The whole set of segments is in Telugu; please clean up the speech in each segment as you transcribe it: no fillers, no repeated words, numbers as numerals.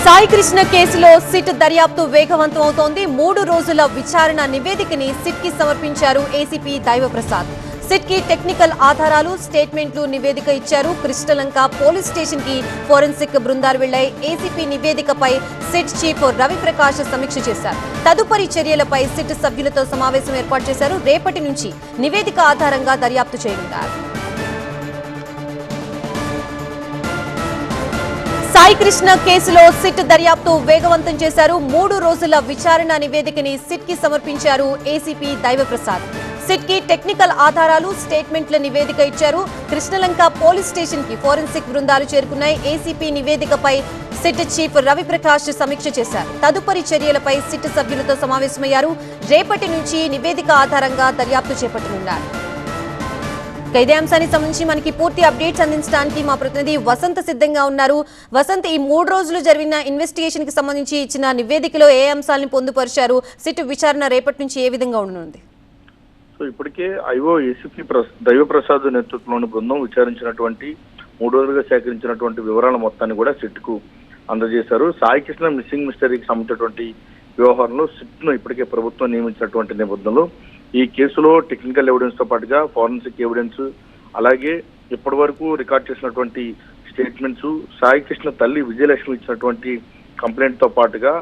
సాయి కృష్ణ కేసులో సిట్ దర్యాప్తు వేగవంతం అవుతోంది. 3 రోజుల విచారణ నివేదికని సిట్ కి సమర్పించారు ఏసీపీ దైవప్రసాద్. సిట్ కి టెక్నికల్ ఆధారాలు, స్టేట్మెంట్లు నివేదిక ఇచ్చారు. కృష్ణలంక పోలీస్ స్టేషన్ కి ఫోరెన్సిక్ బృందాలు వెళ్లాయి. ఏసీపీ నివేదికపై సిట్ చీఫ్ రవిప్రకాష్ సమీక్ష చేశారు. తదుపరి చర్యలపై సిట్ సభ్యులతో సమావేశం ఏర్పాటు చేశారు. రేపటి నుంచి నివేదిక ఆధారంగా దర్యాప్తు చేయనున్నారు. సాయి కృష్ణ కేసులో సిట్ దర్యాప్తు వేగవంతం చేశారు. 3 రోజుల విచారణ నివేదికని సిట్ కి సమర్పించారు ఏసీపీ దైవప్రసాద్. సిట్ కి టెక్నికల్ ఆధారాలు, స్టేట్మెంట్ల నివేదిక ఇచ్చారు. కృష్ణలంక పోలీస్ స్టేషన్ కి ఫోరెన్సిక్ బృందాలు చేరుకున్నాయి. ఏసీపీ నివేదికపై సిట్ చీఫ్ రవిప్రకాష్ సమీక్ష చేశారు. తదుపరి చర్యలపై సిట్ సభ్యులతో సమావేశమయ్యారు. రేపటి నుంచి నివేదిక ఆధారంగా దర్యాప్తు చేపట్టనున్నారు. ఇదే అంశానికి సంబంధించి మనకి పూర్తి అప్డేట్స్ అందించడానికి మా ప్రతినిధి వసంత్ సిద్ధంగా ఉన్నారు. వసంత్, ఈ 3 రోజులు జరిగిన ఇన్వెస్టిగేషన్ కి సంబంధించి ఇచ్చిన నివేదికలో ఏ అంశాలను పొందుపరిచారు? సిట్ విచారణ రేపటి నుంచి ఏ విధంగా ఉండనుంది? సో ఇప్పటికే ఐఓ ఏసీపీ దైవప్రసాద్ నేతృత్వంలోని బృందం విచారించినటువంటి 3 రోజులుగా సేకరించినటువంటి వివరాల మొత్తాన్ని కూడా సిట్ కు అందజేశారు. సాయి కృష్ణ మిస్సింగ్ మిస్టరీకి సంబంధించినటువంటి వ్యవహారంలో సిట్ ను ఇప్పటికే ప్రభుత్వం నియమించినటువంటి నేపథ్యంలో ఈ కేసులో టెక్నికల్ ఎవిడెన్స్ తో పాటుగా ఫోరెన్సిక్ ఎవిడెన్స్, అలాగే ఇప్పటి వరకు రికార్డ్ చేసినటువంటి స్టేట్మెంట్స్, సాయి కృష్ణ తల్లి విజయలక్ష్మి ఇచ్చినటువంటి కంప్లైంట్ తో పాటుగా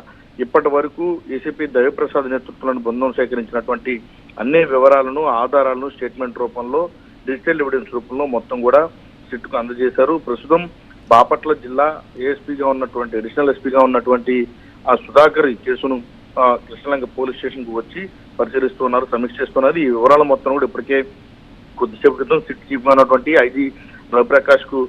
ఇప్పటి వరకు ఏసీపీ దైవప్రసాద్ నేతృత్వంలోని బృందం సేకరించినటువంటి అన్ని వివరాలను, ఆధారాలను స్టేట్మెంట్ రూపంలో, డిజిటల్ ఎవిడెన్స్ రూపంలో మొత్తం కూడా సిట్ కు అందజేశారు. ప్రస్తుతం బాపట్ల జిల్లా ఏఎస్పీగా ఉన్నటువంటి, అడిషనల్ ఎస్పీగా ఉన్నటువంటి ఆ సుధాకర్ ఈ కేసును కృష్ణలంక పోలీస్ స్టేషన్ కు వచ్చి పరిశీలిస్తున్నారు, సమీక్ష చేస్తున్నారు. ఈ వివరాల మొత్తం కూడా ఇప్పటికే కొద్దిసేపు క్రితం సిట్ చీఫ్ ఉన్నటువంటి ఐజీ రవిప్రకాష్ కు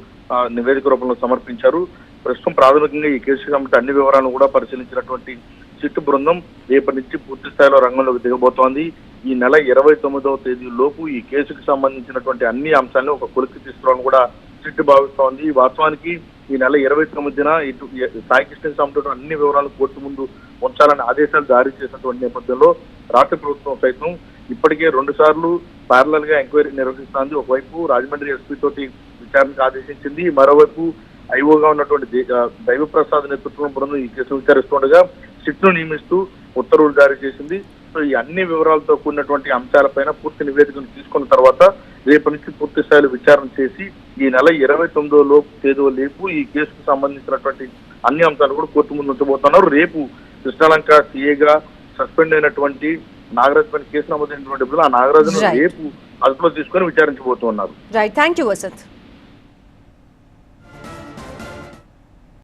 నివేదిక రూపంలో సమర్పించారు. ప్రస్తుతం ప్రాథమికంగా ఈ కేసుకు సంబంధించిన అన్ని వివరాలను కూడా పరిశీలించినటువంటి సిట్ బృందం రేపటి నుంచి పూర్తి స్థాయిలో రంగంలోకి దిగబోతోంది. ఈ నెల 29వ తేదీ లోపు ఈ కేసుకు సంబంధించినటువంటి అన్ని అంశాలను ఒక కొలిక్కి తీసుకురావాలని కూడా సిట్ భావిస్తోంది. వాస్తవానికి ఈ నెల 29న ఇటు సాయి కృష్ణకి సంబంధించిన అన్ని వివరాలు కోర్టు ముందు ఉంచాలని ఆదేశాలు జారీ చేసినటువంటి నేపథ్యంలో రాష్ట్ర ప్రభుత్వం సైతం ఇప్పటికే 2 సార్లు ప్యారలల్ గా ఎంక్వైరీ నిర్వహిస్తోంది. ఒకవైపు రాజమండ్రి ఎస్పీ తోటి విచారణకు ఆదేశించింది, మరోవైపు ఐఓగా ఉన్నటువంటి దైవప్రసాద్ నేతృత్వం బృందం ఈ కేసు విచారిస్తుండగా సిట్ ను నియమిస్తూ ఉత్తర్వులు జారీ చేసింది. సో ఈ అన్ని వివరాలతో కూడినటువంటి అంశాలపైన పూర్తి నివేదికను తీసుకున్న తర్వాత రేపు నుంచి పూర్తి స్థాయిలో విచారణ చేసి ఈ నెల 29వ తేదీ లోపు ఈ కేసుకు సంబంధించినటువంటి అన్ని అంశాలు కూడా కోర్టు ముందు ఉంచబోతున్నారు. రేపు కృష్ణలంక సీఏగా సస్పెండ్ అయినటువంటి నాగరాజు పైన కేసు నమోదైనటువంటి ఆ నాగరాజును రేపు అదుపులో తీసుకొని విచారించబోతున్నారు. Right, thank you Vasant.